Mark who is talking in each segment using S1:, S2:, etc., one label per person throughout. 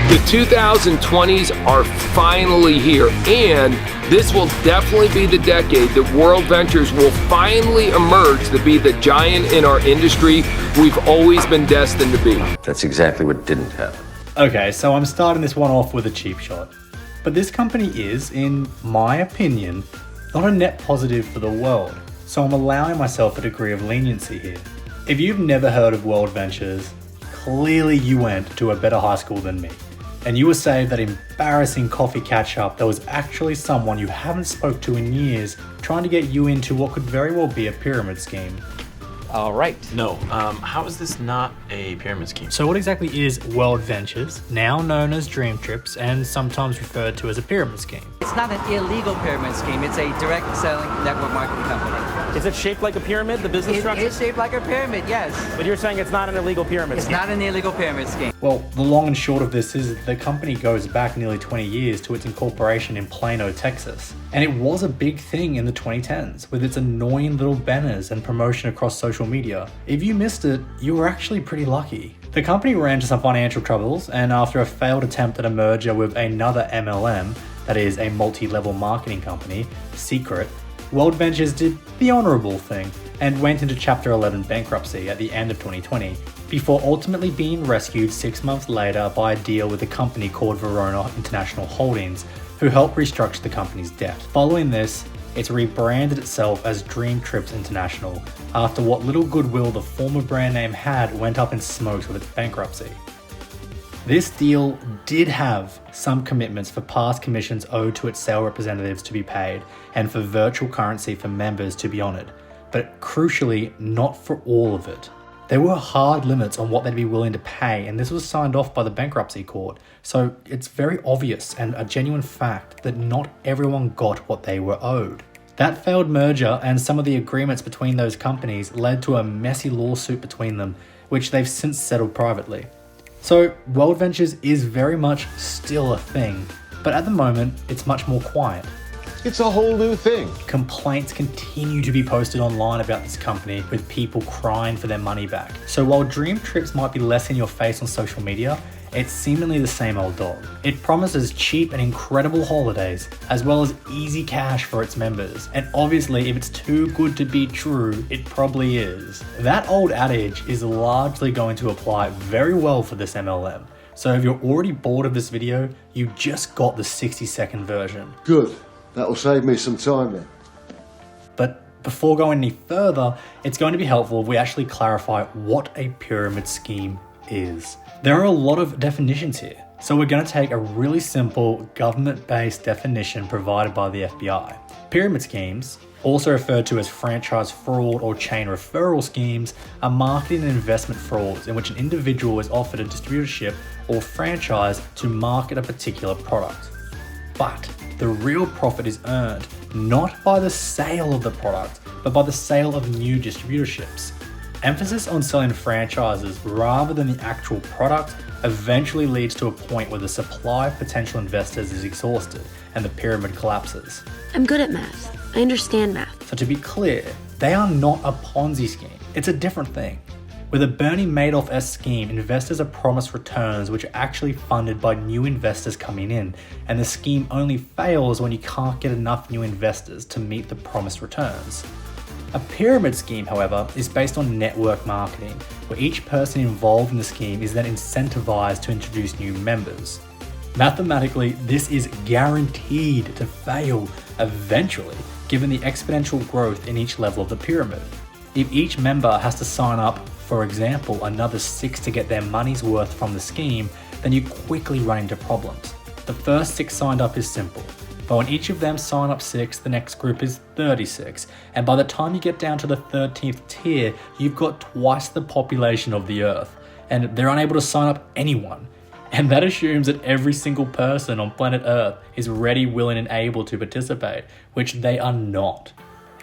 S1: The 2020s are finally here, and this will definitely be the decade that WorldVentures will finally emerge to be the giant in our industry we've always been destined to be.
S2: That's exactly what didn't happen.
S3: Okay, so I'm starting this one off with a cheap shot. But this company is, in my opinion, not a net positive for the world, so I'm allowing myself a degree of leniency here. If you've never heard of WorldVentures, clearly you went to a better high school than me, and you were saved that embarrassing coffee catch-up that was actually someone you haven't spoke to in years trying to get you into what could very well be a pyramid scheme.
S4: All right.
S5: No, how is this not a pyramid scheme?
S3: So what exactly is WorldVentures, now known as DreamTrips and sometimes referred to as a pyramid scheme?
S4: It's not an illegal pyramid scheme. It's a direct selling network marketing company.
S6: Is it shaped like a pyramid, the business structure?
S4: It is shaped like a pyramid, yes.
S6: But you're saying it's not an illegal pyramid scheme?
S4: It's not an illegal pyramid scheme.
S3: Well, the long and short of this is the company goes back nearly 20 years to its incorporation in Plano, Texas. And it was a big thing in the 2010s with its annoying little banners and promotion across social media. If you missed it, you were actually pretty lucky. The company ran into some financial troubles, and after a failed attempt at a merger with another MLM, that is a multi-level marketing company, Secret, WorldVentures did the honorable thing and went into Chapter 11 bankruptcy at the end of 2020, before ultimately being rescued 6 months later by a deal with a company called Verona International Holdings, who helped restructure the company's debt. Following this, it's rebranded itself as DreamTrips International, after what little goodwill the former brand name had went up in smoke with its bankruptcy. This deal did have some commitments for past commissions owed to its sale representatives to be paid, and for virtual currency for members to be honoured, but crucially not for all of it. There were hard limits on what they'd be willing to pay, and this was signed off by the bankruptcy court, so it's very obvious and a genuine fact that not everyone got what they were owed. That failed merger and some of the agreements between those companies led to a messy lawsuit between them, which they've since settled privately. So WorldVentures is very much still a thing, but at the moment it's much more quiet.
S7: It's a whole new thing.
S3: Complaints continue to be posted online about this company, with people crying for their money back. So while DreamTrips might be less in your face on social media, it's seemingly the same old dog. It promises cheap and incredible holidays, as well as easy cash for its members. And obviously, if it's too good to be true, it probably is. That old adage is largely going to apply very well for this MLM. So if you're already bored of this video, you just got the 60-second version.
S7: Good. That'll save me some time then.
S3: But before going any further, it's going to be helpful if we actually clarify what a pyramid scheme is. There are a lot of definitions here, so we're going to take a really simple government-based definition provided by the FBI. Pyramid schemes, also referred to as franchise fraud or chain referral schemes, are marketing and investment frauds in which an individual is offered a distributorship or franchise to market a particular product. But the real profit is earned not by the sale of the product, but by the sale of new distributorships. Emphasis on selling franchises rather than the actual product eventually leads to a point where the supply of potential investors is exhausted and the pyramid collapses.
S8: I'm good at math. I understand math.
S3: So to be clear, they are not a Ponzi scheme. It's a different thing. With a Bernie Madoff-esque scheme, investors are promised returns which are actually funded by new investors coming in, and the scheme only fails when you can't get enough new investors to meet the promised returns. A pyramid scheme, however, is based on network marketing, where each person involved in the scheme is then incentivized to introduce new members. Mathematically, this is guaranteed to fail eventually, given the exponential growth in each level of the pyramid. If each member has to sign up, for example, another 6 to get their money's worth from the scheme, then you quickly run into problems. The first 6 signed up is simple, but when each of them sign up 6, the next group is 36, and by the time you get down to the 13th tier, you've got twice the population of the Earth, and they're unable to sign up anyone. And that assumes that every single person on planet Earth is ready, willing, and able to participate, which they are not.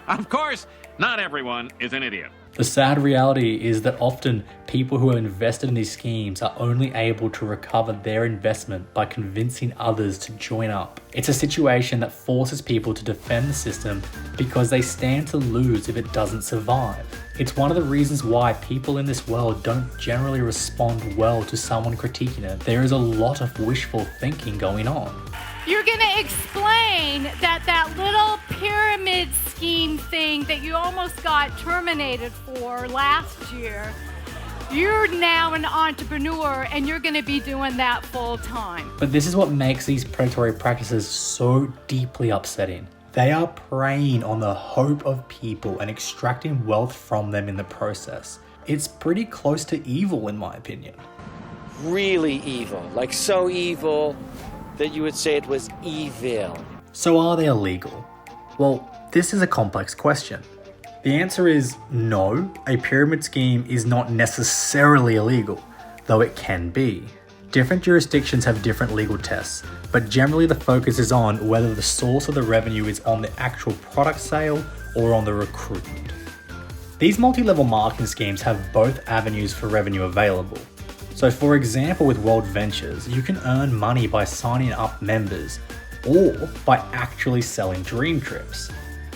S9: Of course, not everyone is an idiot.
S3: The sad reality is that often people who are invested in these schemes are only able to recover their investment by convincing others to join up. It's a situation that forces people to defend the system because they stand to lose if it doesn't survive. It's one of the reasons why people in this world don't generally respond well to someone critiquing it. There is a lot of wishful thinking going on.
S9: You're gonna explain that little pyramid scheme thing that you almost got terminated for last year, you're now an entrepreneur and you're gonna be doing that full time.
S3: But this is what makes these predatory practices so deeply upsetting. They are preying on the hope of people and extracting wealth from them in the process. It's pretty close to evil in my opinion.
S10: Really evil, like so evil that you would say it was evil.
S3: So are they illegal? Well, this is a complex question. The answer is no, a pyramid scheme is not necessarily illegal, though it can be. Different jurisdictions have different legal tests, but generally the focus is on whether the source of the revenue is on the actual product sale or on the recruitment. These multi-level marketing schemes have both avenues for revenue available. So for example with WorldVentures, you can earn money by signing up members or by actually selling DreamTrips.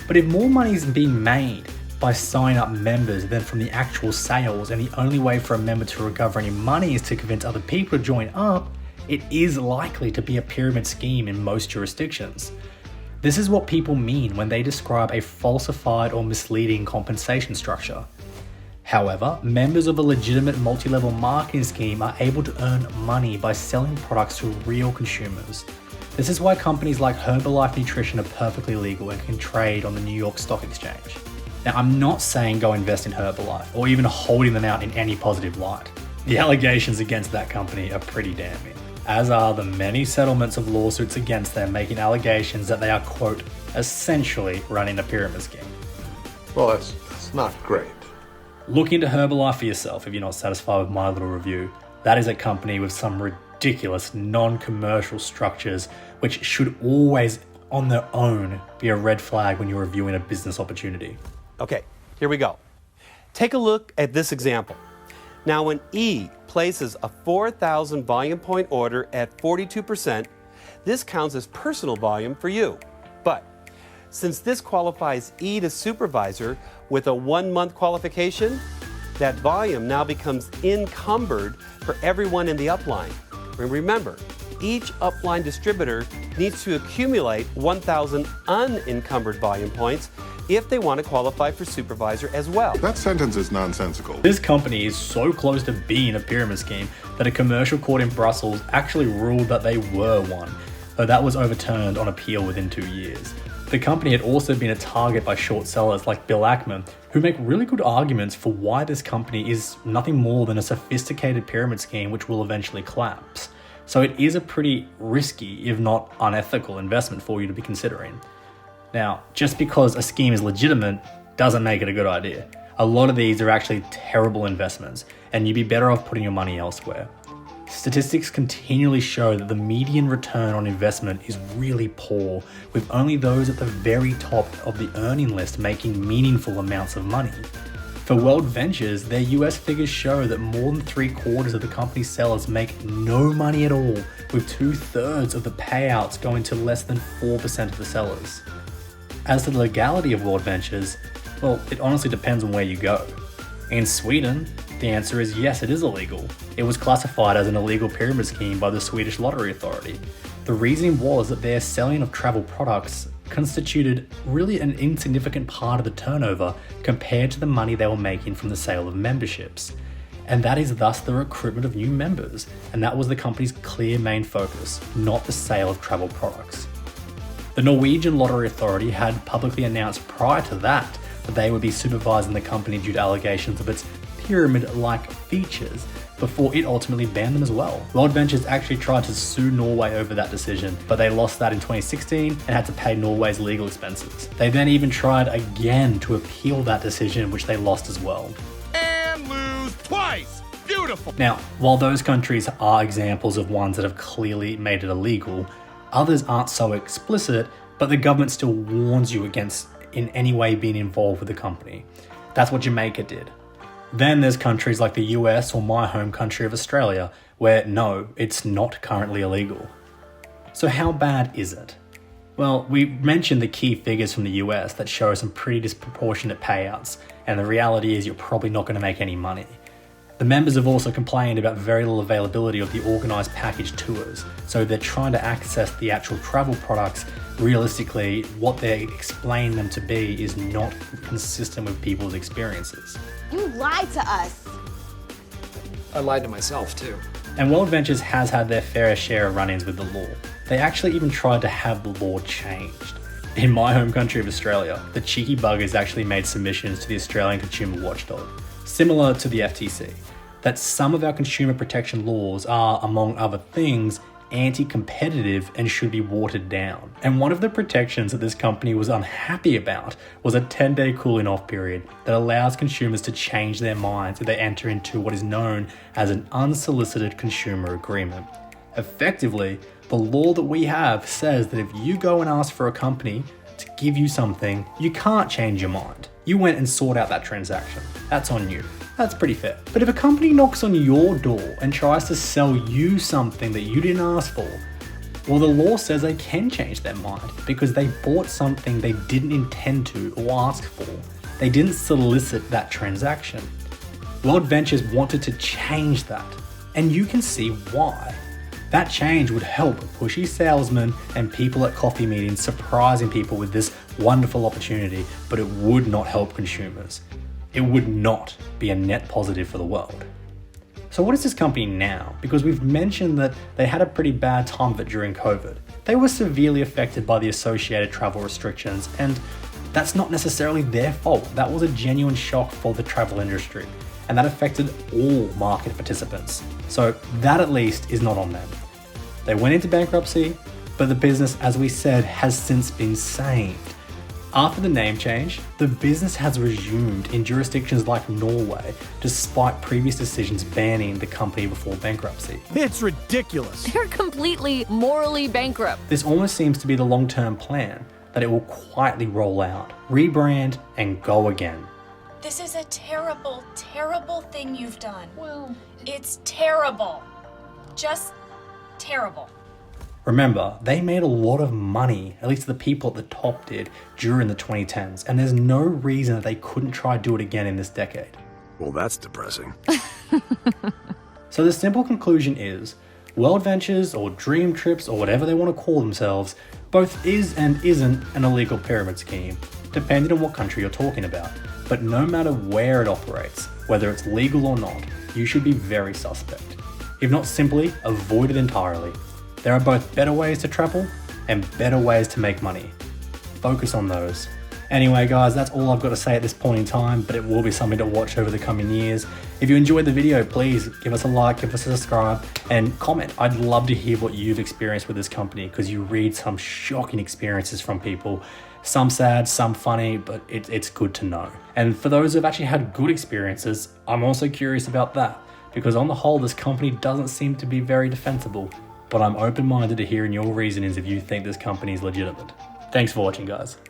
S3: But if more money is being made by signing up members than from the actual sales, and the only way for a member to recover any money is to convince other people to join up, it is likely to be a pyramid scheme in most jurisdictions. This is what people mean when they describe a falsified or misleading compensation structure. However, members of a legitimate multi-level marketing scheme are able to earn money by selling products to real consumers. This is why companies like Herbalife Nutrition are perfectly legal and can trade on the New York Stock Exchange. Now, I'm not saying go invest in Herbalife or even holding them out in any positive light. The allegations against that company are pretty damning, as are the many settlements of lawsuits against them making allegations that they are, quote, essentially running a pyramid scheme.
S7: Well, that's not great.
S3: Look into Herbalife for yourself if you're not satisfied with my little review. That is a company with some ridiculous non-commercial structures which should always on their own be a red flag when you're reviewing a business opportunity.
S11: Okay, here we go. Take a look at this example. Now when E places a 4,000 volume point order at 42%, this counts as personal volume for you. But since this qualifies E to supervisor with a 1-month qualification, that volume now becomes encumbered for everyone in the upline. And remember, each upline distributor needs to accumulate 1,000 unencumbered volume points if they want to qualify for supervisor as well.
S7: That sentence is nonsensical.
S3: This company is so close to being a pyramid scheme that a commercial court in Brussels actually ruled that they were one, though that was overturned on appeal within 2 years. The company had also been a target by short sellers like Bill Ackman, who make really good arguments for why this company is nothing more than a sophisticated pyramid scheme which will eventually collapse. So it is a pretty risky, if not unethical, investment for you to be considering. Now, just because a scheme is legitimate doesn't make it a good idea. A lot of these are actually terrible investments, and you'd be better off putting your money elsewhere. Statistics continually show that the median return on investment is really poor, with only those at the very top of the earning list making meaningful amounts of money. For WorldVentures, their US figures show that more than 3/4 of the company's sellers make no money at all, with 2/3 of the payouts going to less than 4% of the sellers. As to the legality of WorldVentures, well, it honestly depends on where you go. In Sweden, the answer is yes, it is illegal. It was classified as an illegal pyramid scheme by the Swedish Lottery Authority. The reason was that their selling of travel products constituted really an insignificant part of the turnover compared to the money they were making from the sale of memberships. And that is thus the recruitment of new members, and that was the company's clear main focus, not the sale of travel products. The Norwegian Lottery Authority had publicly announced prior to that they would be supervising the company due to allegations of its pyramid-like features before it ultimately banned them as well. WorldVentures actually tried to sue Norway over that decision, but they lost that in 2016 and had to pay Norway's legal expenses. They then even tried again to appeal that decision, which they lost as well.
S12: And lose twice! Beautiful!
S3: Now, while those countries are examples of ones that have clearly made it illegal, others aren't so explicit, but the government still warns you against in any way being involved with the company. That's what Jamaica did. Then there's countries like the US or my home country of Australia, where no, it's not currently illegal. So how bad is it? Well, we mentioned the key figures from the US that show some pretty disproportionate payouts, and the reality is you're probably not going to make any money. The members have also complained about very little availability of the organised package tours, so they're trying to access the actual travel products. Realistically, what they explain them to be is not consistent with people's experiences.
S13: You lied to us.
S14: I lied to myself too.
S3: And WorldVentures has had their fair share of run-ins with the law. They actually even tried to have the law changed. In my home country of Australia, the cheeky buggers actually made submissions to the Australian Consumer Watchdog, similar to the FTC, that some of our consumer protection laws are, among other things, anti-competitive and should be watered down. And one of the protections that this company was unhappy about was a 10-day cooling off period that allows consumers to change their minds if they enter into what is known as an unsolicited consumer agreement. Effectively, the law that we have says that if you go and ask for a company to give you something, you can't change your mind. You went and sought out that transaction. That's on you. That's pretty fair. But if a company knocks on your door and tries to sell you something that you didn't ask for, well, the law says they can change their mind because they bought something they didn't intend to or ask for. They didn't solicit that transaction. WorldVentures wanted to change that, and you can see why. That change would help pushy salesmen and people at coffee meetings surprising people with this wonderful opportunity, but it would not help consumers. It would not be a net positive for the world. So what is this company now? Because we've mentioned that they had a pretty bad time of it during COVID. They were severely affected by the associated travel restrictions, and that's not necessarily their fault. That was a genuine shock for the travel industry, and that affected all market participants. So that at least is not on them. They went into bankruptcy, but the business, as we said, has since been saved. After the name change, the business has resumed in jurisdictions like Norway, despite previous decisions banning the company before bankruptcy.
S12: It's ridiculous.
S15: They're completely morally bankrupt.
S3: This almost seems to be the long-term plan, that it will quietly roll out, rebrand, and go again.
S16: This is a terrible, terrible thing you've done. Well, it's terrible. Just terrible.
S3: Remember, they made a lot of money, at least the people at the top did, during the 2010s, and there's no reason that they couldn't try to do it again in this decade.
S12: Well, that's depressing.
S3: So the simple conclusion is, WorldVentures or DreamTrips or whatever they want to call themselves, both is and isn't an illegal pyramid scheme, depending on what country you're talking about. But no matter where it operates, whether it's legal or not, you should be very suspect. If not simply, avoid it entirely. There are both better ways to travel and better ways to make money. Focus on those. Anyway guys, that's all I've got to say at this point in time, but it will be something to watch over the coming years. If you enjoyed the video, please give us a like, give us a subscribe, and comment. I'd love to hear what you've experienced with this company, because you read some shocking experiences from people. Some sad, some funny, but it's good to know. And for those who've actually had good experiences, I'm also curious about that, because on the whole, this company doesn't seem to be very defensible. But I'm open-minded to hearing your reasonings if you think this company is legitimate. Thanks for watching, guys.